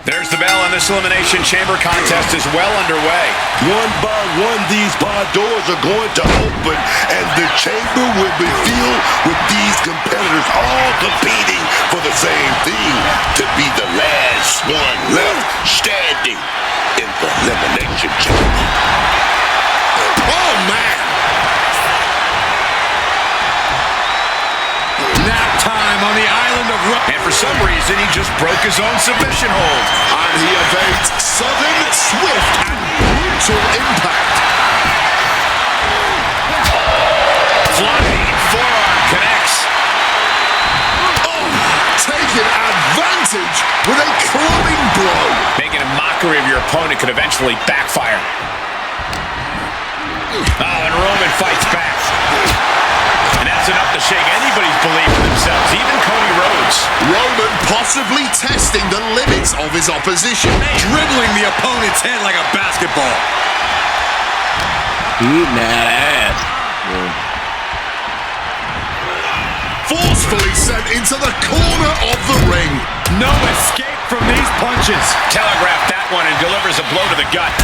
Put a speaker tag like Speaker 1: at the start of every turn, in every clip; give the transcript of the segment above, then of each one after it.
Speaker 1: There's the bell, and this Elimination Chamber contest is well underway.
Speaker 2: One by one, these bar doors are going to open, and the chamber will be filled with these competitors all competing for the same thing, to be the last one left standing in the Elimination Chamber. Oh, man!
Speaker 3: Nap time on the island of
Speaker 1: And for some reason, he just broke his own submission hold.
Speaker 2: And he evades sudden, swift, and brutal impact.
Speaker 1: Flying forearm connects.
Speaker 2: Oh, taking advantage with a clubbing blow.
Speaker 1: Making a mockery of your opponent could eventually backfire. Oh, and Roman fights back. And that's enough to shake anybody's belief in themselves, even Cody Rhodes.
Speaker 2: Roman possibly testing the limits of his opposition.
Speaker 3: dribbling the opponent's head like a basketball.
Speaker 4: Eating that ass.
Speaker 2: Forcefully sent into the corner of the ring.
Speaker 3: No escape from these punches.
Speaker 1: Telegraphed that one and delivers a blow to the gut.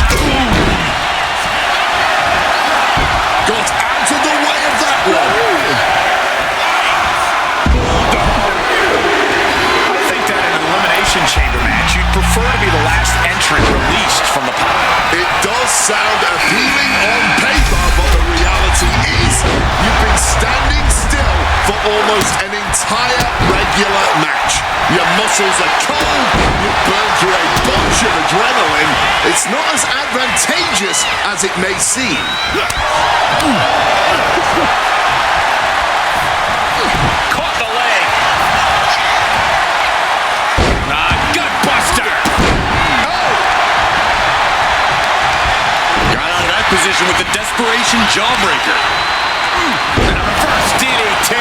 Speaker 2: Got out of the way of that one.
Speaker 1: I think that in an Elimination Chamber match, you'd prefer to be the last entrant released from the pile.
Speaker 2: It does sound appealing on paper, but the reality is you've been standing still for almost an entire regular match. Your muscles are cold, you've burned through a bunch of adrenaline. It's not as advantageous as it may seem.
Speaker 1: Caught the leg. Gut buster.
Speaker 3: Got out of that position with the desperation jawbreaker.
Speaker 1: And a reverse DDT.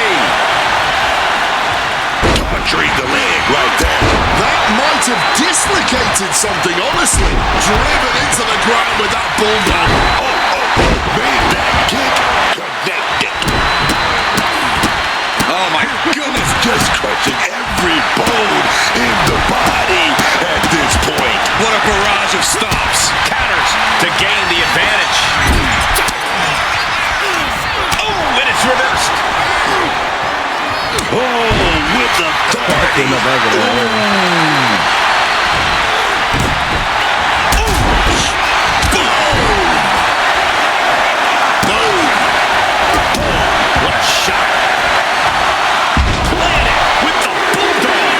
Speaker 2: Treat the leg right there. That might have dislocated something, honestly. Driven into the ground with that bulldog. Made that kick connected.
Speaker 3: Oh my goodness.
Speaker 2: Just crushing every bone in the body at this point.
Speaker 3: What a barrage of stops.
Speaker 1: Counters to gain the advantage. Oh, and it's reversed.
Speaker 2: Oh, with the authority.
Speaker 1: What a shot. Planted with the bulldog.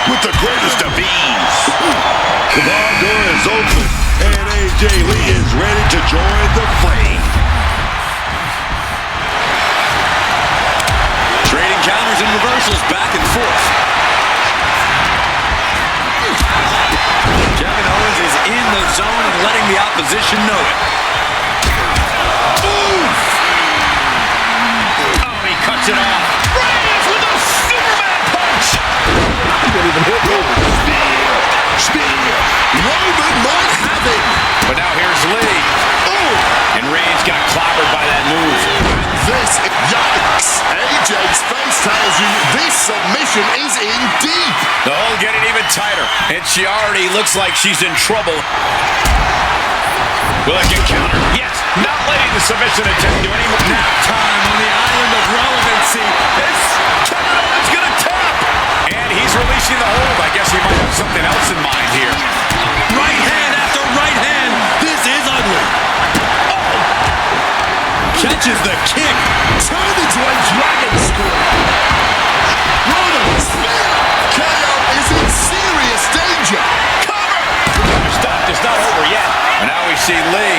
Speaker 2: With the greatest of ease. The bar door is open, and AJ Lee is ready to join the fray.
Speaker 3: Trading counters and reversals back and forth. Kevin Owens is in the zone and letting the opposition know it.
Speaker 1: Oof. Oh, he cuts it off. Reigns with a Superman punch.
Speaker 4: He didn't even hit me.
Speaker 2: Spear. Roman might have it.
Speaker 1: But now here's Lee.
Speaker 2: Oh,
Speaker 1: And Reigns got clobbered by that move.
Speaker 2: this, yikes. AJ's face tells you this submission is in deep.
Speaker 1: The hold getting even tighter. And she already looks like she's in trouble. Will it get countered? Yes. Not letting the submission attempt do any more.
Speaker 3: Nap time on the island of relevancy.
Speaker 1: This Kevin Owens gonna tap. And he's releasing the hold. I guess he might have something else in mind here.
Speaker 3: Right hand after right hand. This is ugly. Catches the kick.
Speaker 2: Turned into a dragon screw. Roman spear. KO is in serious danger. Cover.
Speaker 1: The stop is not over yet. And now we see Lee.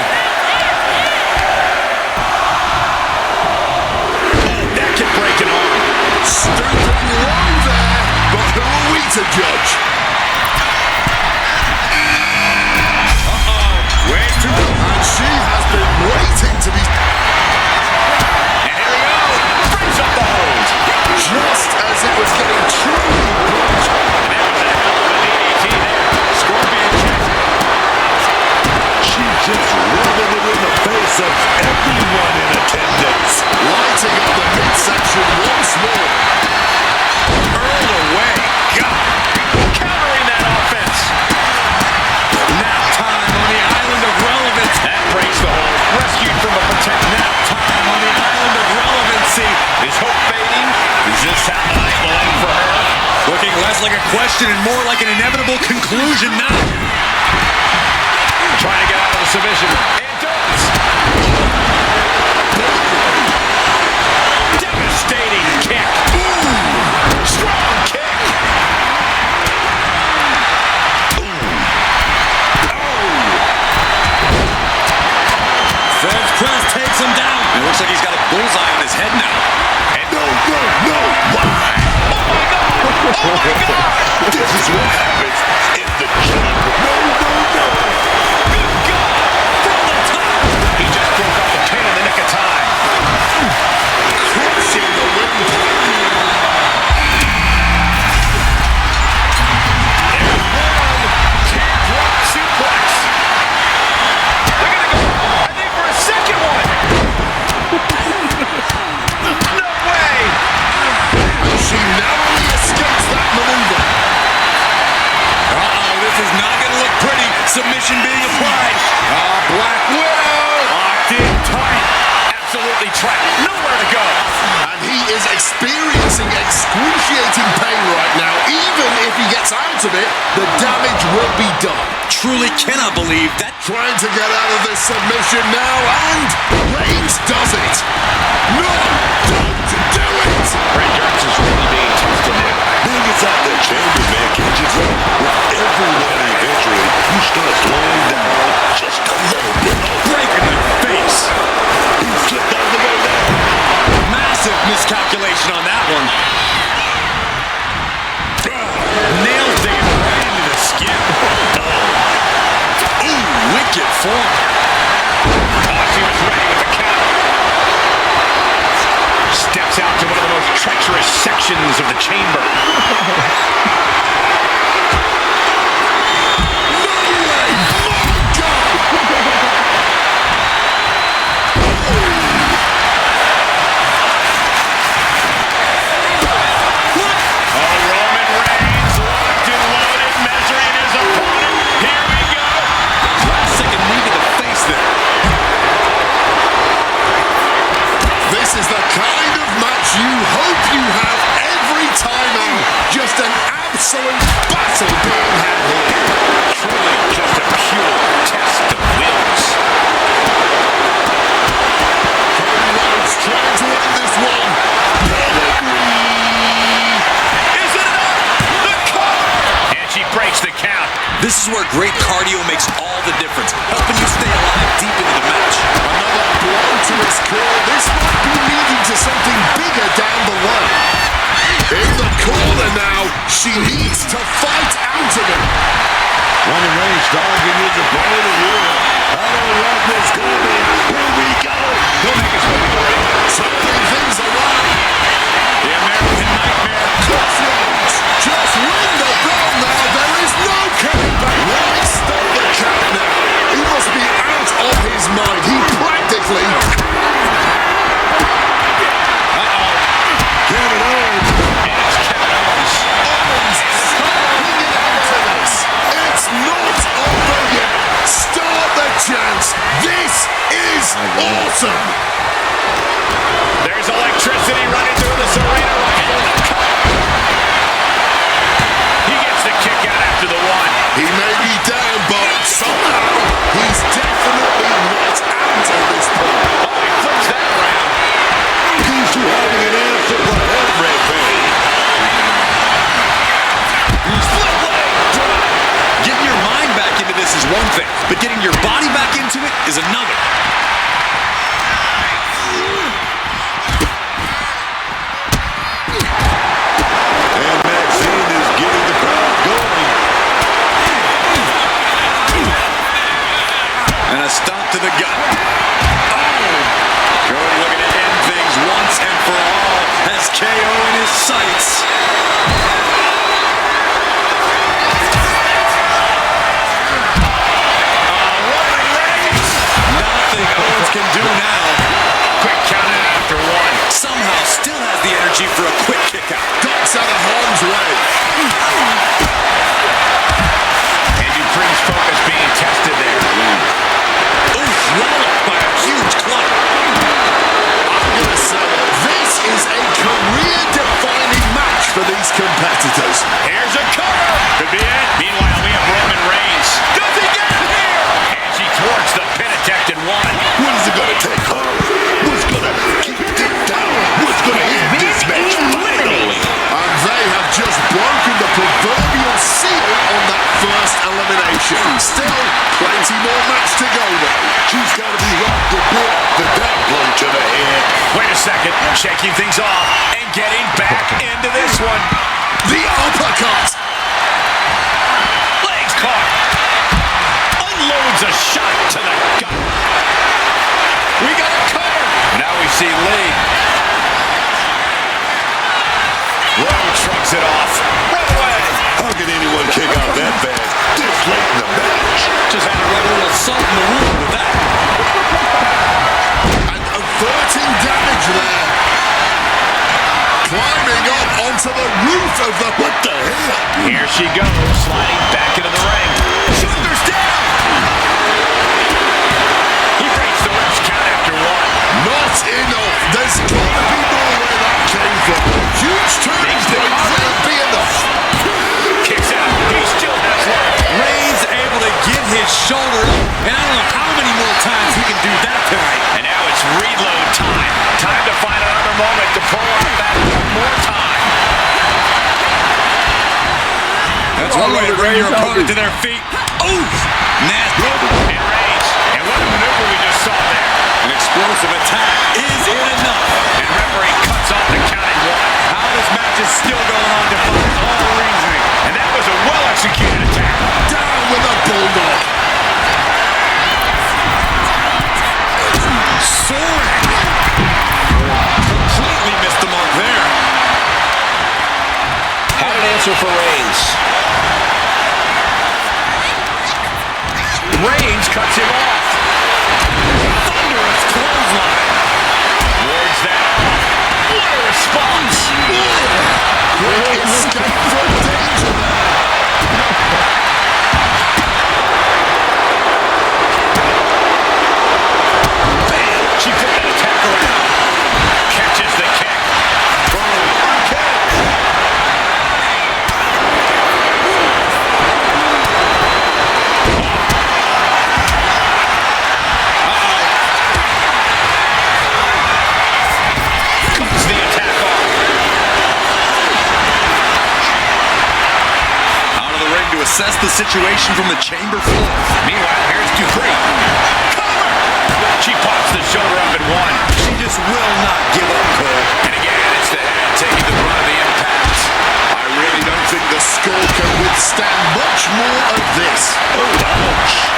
Speaker 1: That can break an arm.
Speaker 2: Stooping low there, but who are we to judge?
Speaker 1: Way too.
Speaker 2: And she has been waiting to be...
Speaker 1: And here we go. Brings up the hold.
Speaker 2: Just as it was getting truly brutal.
Speaker 1: And there was a hell of a DDT there. Scorpion kick.
Speaker 2: She just rubbing it in the face of everyone in attendance. Lighting up the midsection once more. Earl
Speaker 3: less like a question and more like an inevitable conclusion now.
Speaker 1: Trying to get out of the submission. It does. Devastating kick. Ooh, strong kick.
Speaker 3: Fred's press takes him down. It looks like he's got a bullseye on his head now.
Speaker 2: And no, why?
Speaker 1: Oh my God! Oh my God!
Speaker 2: This is what happens in the chamber. No.
Speaker 1: Good God! From the top! He just broke off the pin in the nick of time.
Speaker 2: Crushing the ring.
Speaker 1: There's one. Teardrop suplex. They're gonna go, I think, for a second one. No way!
Speaker 2: She narrowly escapes that maneuver.
Speaker 3: This is not going to look pretty. Submission being applied.
Speaker 1: Black Widow! Locked in tight. Absolutely trapped. Nowhere to go.
Speaker 2: And he is experiencing excruciating pain right now. Even if he gets out of it, the damage will be done.
Speaker 3: Truly cannot believe that.
Speaker 2: Trying to get out of this submission now, and Reigns does it. No, don't do it.
Speaker 1: Brent Johnson's really being tested now.
Speaker 2: Then it's out the chamber, man. Can't you tell? With everyone eventually, you start slowing down just a little bit.
Speaker 3: Break in the face.
Speaker 2: He slipped out of the way there.
Speaker 3: Massive miscalculation on that one. Nails digging right into the skin. Ooh, wicked form.
Speaker 1: She was ready with the count. Steps out to one of the most treacherous sections of the chamber.
Speaker 2: This is the kind of match you hope you have every time out. Just an absolute battle being had here.
Speaker 1: Truly just a pure test of wills.
Speaker 2: Cody Rhodes trying to win this one.
Speaker 1: Is it enough? The cover! And she breaks the count.
Speaker 3: This is where great cardio makes all the difference, helping you stay alive deep into the match.
Speaker 2: Another blow to his core. This might be leading to something bigger down the line. In the corner now. She needs to fight out of it. Roman Reigns targeting his opponent here. I don't like this coming. Here we go.
Speaker 1: He'll make his way to the ring.
Speaker 2: Turning things around.
Speaker 1: The American Nightmare.
Speaker 2: Crossroads. Just ring the bell now. There is no coming back. Why stop the count now? He must be out of his mind. He practically... Kevin Owens.
Speaker 1: It's Kevin Owens.
Speaker 2: Owens clinging on to this. It's not over yet. Start the chance. This is awesome.
Speaker 1: There's electricity running through this arena right now. He gets the kick out after the one.
Speaker 2: He may be down, but somehow he's definitely not out at this point.
Speaker 1: Oh, he flips that around.
Speaker 2: He's having an answer for everything.
Speaker 1: Split leg drop.
Speaker 3: Getting your mind back into this is one thing, but getting your body back into it is another.
Speaker 2: And Maxine is getting the crowd going.
Speaker 3: And a stomp to the gut. Cody looking to end things once and for all. Has KO in his sights.
Speaker 1: Roman Reigns.
Speaker 3: Not
Speaker 1: second, shaking things off and getting back into this one.
Speaker 3: The uppercut.
Speaker 1: Legs caught. Unloads a shot to the gut. We got a cover. Now we see Lee. Rowe shrugs it off. Right away.
Speaker 2: How can anyone kick out that fast this late in the match?
Speaker 3: Just had to rub a little salt in the wound with that.
Speaker 5: And averting damage there. Climbing up onto the roof of the...
Speaker 2: What the hell?
Speaker 1: Here she goes, sliding back into the ring. Shoulders down. He breaks the ref's count after one.
Speaker 5: Not enough. There's got to be more where that came from. Huge turning point will be enough.
Speaker 1: Kicks out. He still has life.
Speaker 3: Reigns able to get his shoulder up, and I don't know how many more times he can do that tonight.
Speaker 1: And now it's reload time. Time to find another moment to pull off that one more time.
Speaker 3: That's one way to bring your opponent to their feet. Oof! Nasty.
Speaker 1: And Reigns. And what a maneuver we just saw there.
Speaker 3: An explosive attack is in enough.
Speaker 1: And referee cuts off the count at one.
Speaker 3: How this match is still going on defies all reasoning.
Speaker 1: And that was a well-executed attack.
Speaker 5: Down with a bulldog.
Speaker 3: Soaring. Completely missed the mark there.
Speaker 4: Had an answer for Reigns.
Speaker 1: Reigns cuts him off.
Speaker 3: Thunderous clothesline.
Speaker 1: Wards that off. What a response.
Speaker 5: Great escape from danger there.
Speaker 1: Bam! She put that attack around. Catches the kick. Boom. Cuts the attack off.
Speaker 3: Out of the ring to assess the situation from the chamber floor.
Speaker 1: Meanwhile, here's Dupree. Cover! She pops the shoulder up at one.
Speaker 3: She just will not give up, Cole.
Speaker 1: And again, it's the head taking the brunt of the impact.
Speaker 5: I really don't think the skull can withstand much more of this.
Speaker 2: Oh, ouch.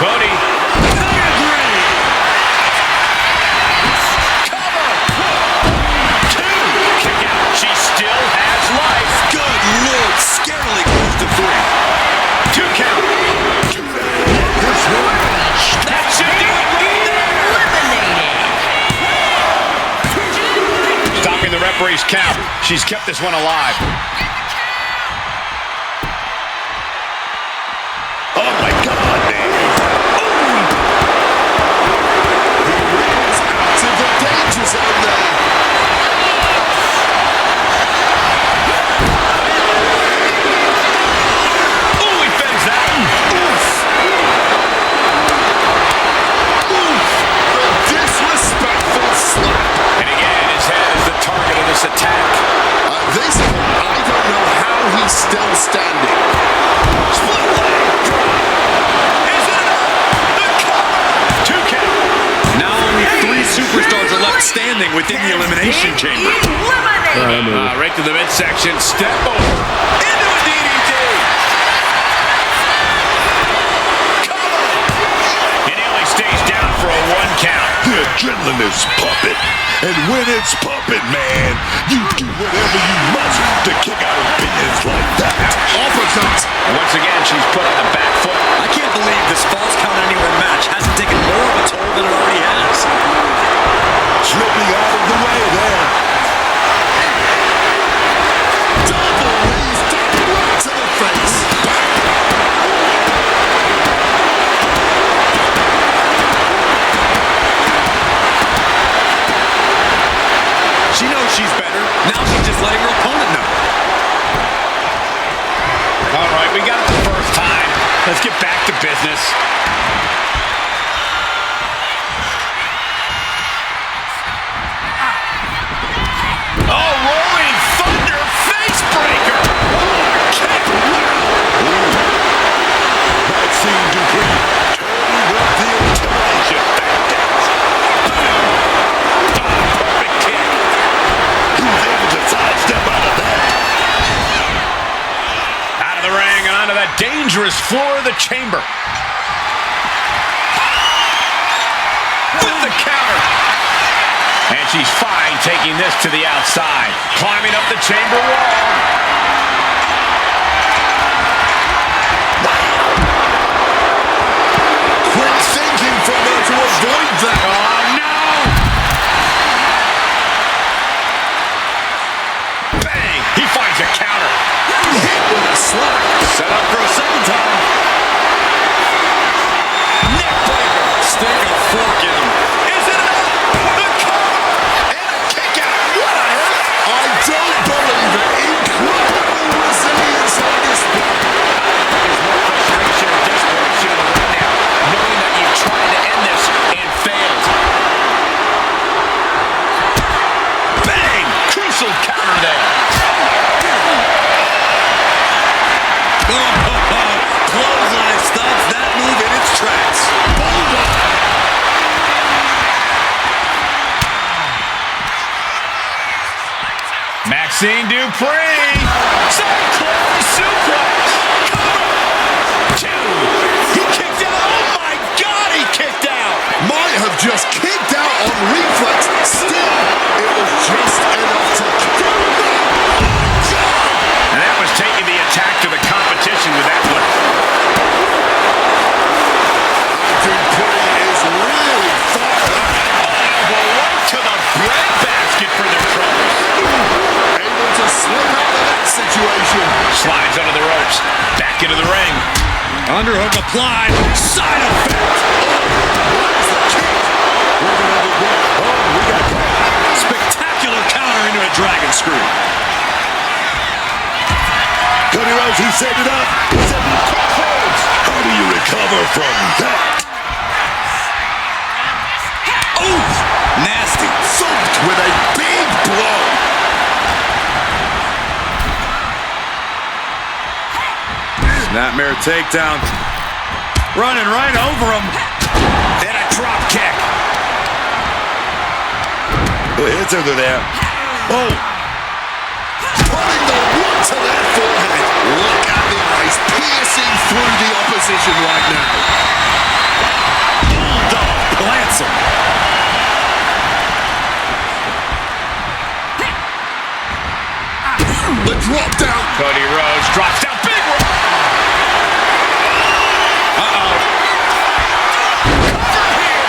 Speaker 1: Cody. Kick out. She still has life.
Speaker 3: Good Lord, scarily close to three.
Speaker 1: 2 count. That should do it. Stopping the referee's count. She's kept this one alive.
Speaker 2: Oh, my God, man.
Speaker 5: Out of the danger zone there.
Speaker 1: Oh, he fends that.
Speaker 5: Oof. Oof. The disrespectful slap.
Speaker 1: And again, his head is the target of this attack.
Speaker 5: This one, I don't know how he's still standing.
Speaker 1: Split leg drop. Is it enough? The cover. 2 count.
Speaker 3: Now only 3 superstars are left standing within the Elimination Chamber.
Speaker 1: Right to the midsection. Step over. Into a DDT. Cover. And he only stays down for a 1 count.
Speaker 2: The adrenaline is pumping. And when it's pumping, man, you do whatever you must to kick out opinions like that.
Speaker 5: Uppercut.
Speaker 1: Once again, she's put on the back foot.
Speaker 3: I can't believe this Falls Count Anywhere match hasn't taken more of a toll than it already has.
Speaker 2: Slipping out of the way there.
Speaker 5: Double knees down right to the face.
Speaker 3: She knows she's better. Now she's just letting her opponent know.
Speaker 1: All right, we got it the first time. Let's get back to business. Oh, rolling thunder face breaker. Kick.
Speaker 2: That seemed to bring
Speaker 1: this floor of the chamber. With the counter. And she's fine taking this to the outside. Climbing up the chamber wall.
Speaker 5: Quick thinking from her to avoid that.
Speaker 1: Oh, no! Bang! He finds a counter.
Speaker 5: Hit with a slap.
Speaker 3: Set up for a second time.
Speaker 1: Neck breaker.
Speaker 3: Stick a fork in him.
Speaker 1: Is it enough? The cover. And a kick out. What a hit.
Speaker 5: I don't believe it. Incredible resilience on this one.
Speaker 1: There's more frustration and desperation in the ring now, knowing that you've tried to end this and failed. Bang! Crucial counter there.
Speaker 3: Clothesline stops that move in its tracks.
Speaker 1: Maxine Dupree. Cyclone suplex. Cover. Two. He kicked out. Oh my God, he kicked out.
Speaker 5: Might have just kicked out on reflex. Still, it was just enough to kill them.
Speaker 1: And that was taking the attack to the competition with that one.
Speaker 5: Dupree is really fired up.
Speaker 1: Elbow right to the breadbasket for their troubles.
Speaker 5: Able to slip out of that situation.
Speaker 1: Slides under the ropes. Back into the ring.
Speaker 3: Underhook applied. Side effect. Spectacular counter into a dragon screw.
Speaker 2: Cody Rhodes, he set it up. He set it up. How do you recover from that?
Speaker 3: Ooh, nasty.
Speaker 5: Thumped with a big blow.
Speaker 3: Snapmare takedown. Running right over him.
Speaker 1: And a drop kick.
Speaker 2: It's under there. Oh.
Speaker 5: Putting the wood to that forehead. Look at the eyes piercing through the opposition right now.
Speaker 3: Bulldog plants him.
Speaker 5: The drop down.
Speaker 1: Cody Rhodes drops down. Big one. Uh-oh. Cover here.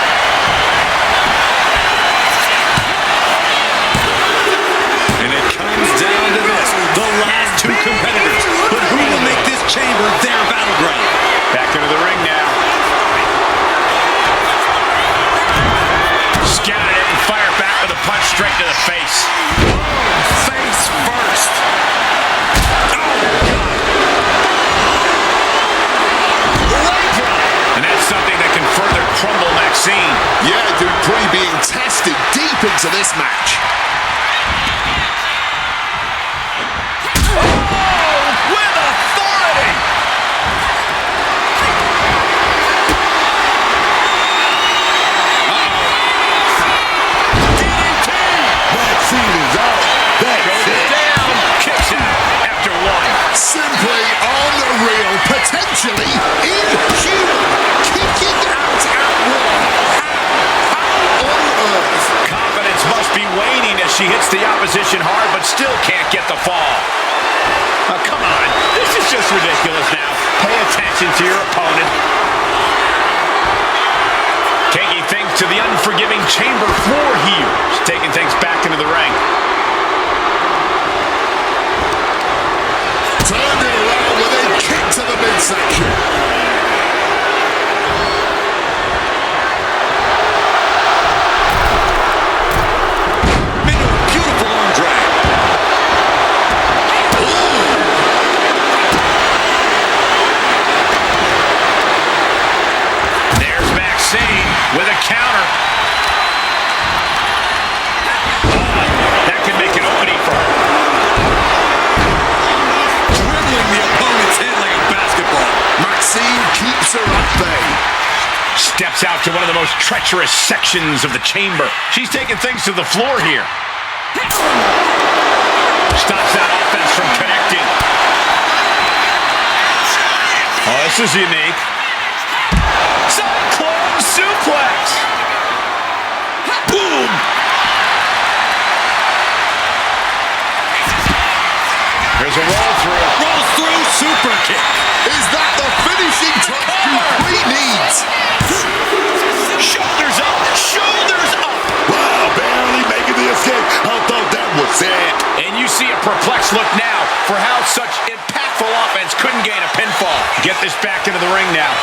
Speaker 3: And it comes down to this. The last two competitors. But who will make this chamber their battleground?
Speaker 1: Back into the ring now. Scouted it and fired back with a punch straight to the face.
Speaker 3: Face first.
Speaker 1: And that's something that can further crumble Maxine.
Speaker 5: Yeah, Dupree being tested deep into this match.
Speaker 1: Oh, with authority. DDT.
Speaker 2: Maxine is out. That's
Speaker 1: Goes
Speaker 2: it.
Speaker 1: down. Kicks out after one.
Speaker 5: Simply unreal. Potentially inhuman. Kicking out at will. How on earth?
Speaker 1: Confidence must be waning as she hits the opposition hard, but still can't get the fall. Oh, come on. This is just ridiculous now. Pay attention to your opponent. Taking things to the unforgiving chamber floor here. She's taking things back into the ring.
Speaker 5: Turned it around with a kick to the midsection.
Speaker 3: Into a beautiful arm drag.
Speaker 1: There's Maxine with a counter. That could make an opening for her.
Speaker 3: Dribbling the opponent's head like a basketball.
Speaker 5: Maxine keeps her at bay.
Speaker 1: Steps out to one of the most treacherous sections of the chamber. She's taking things to the floor here. Stops that offense from connecting. Oh, this is unique. Cyclone suplex.
Speaker 2: Boom!
Speaker 1: There's a roll through.
Speaker 3: Rolls through, super kick.
Speaker 5: Is that the finishing touch Dupree needs?
Speaker 1: Shoulders up. Shoulders up.
Speaker 2: Wow, barely making the escape. I thought that was it.
Speaker 1: And you see a perplexed look now for how such impactful offense couldn't gain a pinfall. Get this back into the ring now.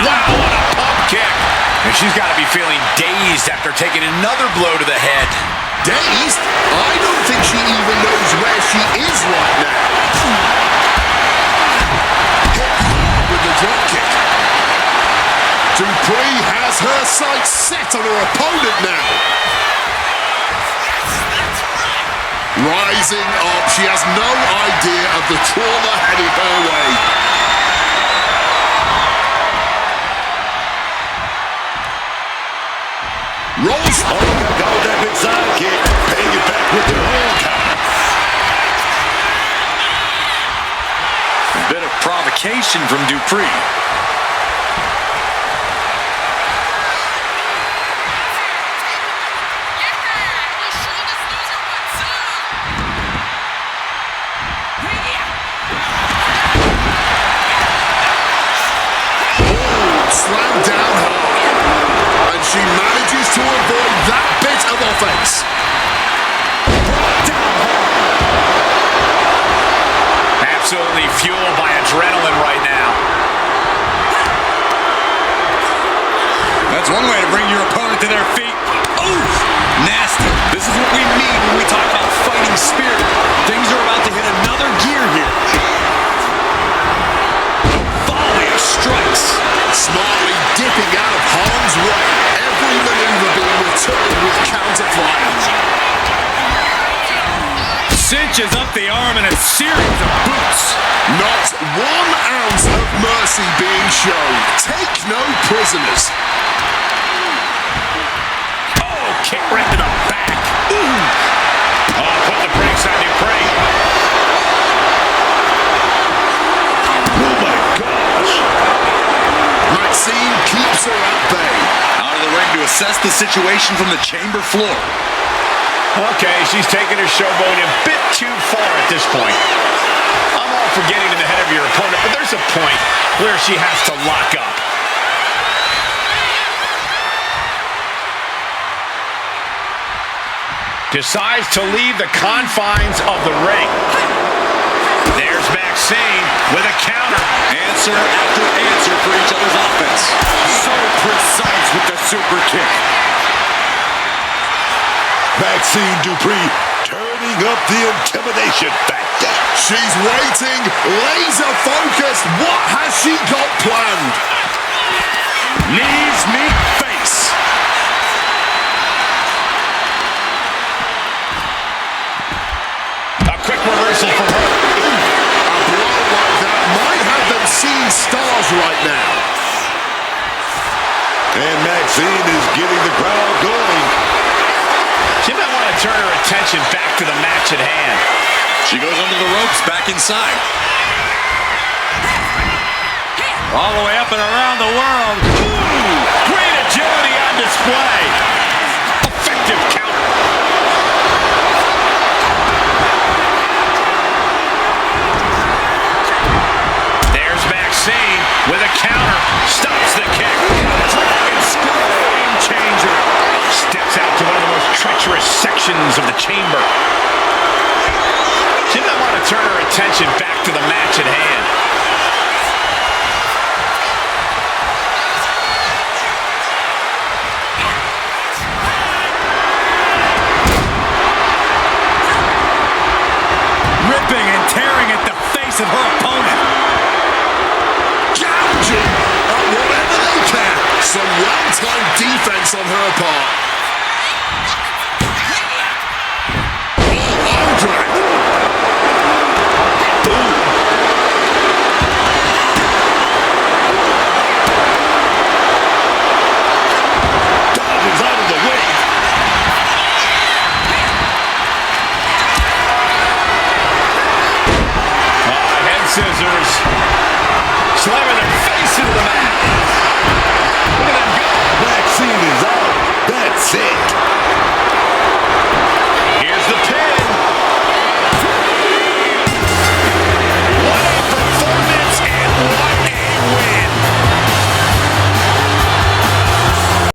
Speaker 1: Wow, what a pump kick. And she's got to be feeling dazed after taking another blow to the head.
Speaker 5: Dazed? I don't think she even knows where she is right now. Hit hard with the drop kick. Dupree has her sights set on her opponent now. Rising up, she has no idea of the trauma headed her way. Rolls.
Speaker 2: Oh, got with that big side kick. Paying it back with the whole count.
Speaker 3: A bit of provocation from Dupree.
Speaker 5: Slammed down hard. And she manages to avoid that bit of offense.
Speaker 1: Absolutely fueled by adrenaline right now.
Speaker 3: That's one way to bring your opponent to their feet. Oof! Nasty. This is what we mean when we talk about fighting spirit. Things are about to hit another gear here. Volley of strikes.
Speaker 5: Smartly dipping out of harm's way. Every maneuver being returned with counterfire.
Speaker 3: Cinches up the arm in a series of boots.
Speaker 5: Not 1 ounce of mercy being shown. Take no prisoners.
Speaker 1: Oh, kick right to the back. Ooh. Oh, put the brakes on Dupree.
Speaker 2: Oh, my gosh.
Speaker 5: Maxine keeps her at bay.
Speaker 3: Out of the ring to assess the situation from the chamber floor.
Speaker 1: Okay, she's taking her showboat a bit too far at this point. I'm all for getting to the head of your opponent, but there's a point where she has to lock up. Decides to leave the confines of the ring. There's Maxine with a counter.
Speaker 3: Answer after answer for each other's offense. So precise with the super kick.
Speaker 2: Maxine Dupree turning up the intimidation factor.
Speaker 5: She's waiting, laser focused. What has she got planned?
Speaker 3: Knees meet face.
Speaker 1: A quick reversal from her.
Speaker 5: A blow like that might have them seeing stars right now.
Speaker 2: And Maxine is getting the crowd going.
Speaker 1: She might want to turn her attention back to the match at hand.
Speaker 3: She goes under the ropes, back inside. All the way up and around the world.
Speaker 1: Ooh, great agility on display. Effective counter. There's Maxine with a counter. Stops the kick. Dragon screw. Game changer. Steps out to one of the most treacherous sections of the chamber. She might want to turn her attention back to the match at hand.
Speaker 3: Ripping and tearing at the face of her opponent.
Speaker 5: Gouging at whatever they can. Some well-timed defense on her part.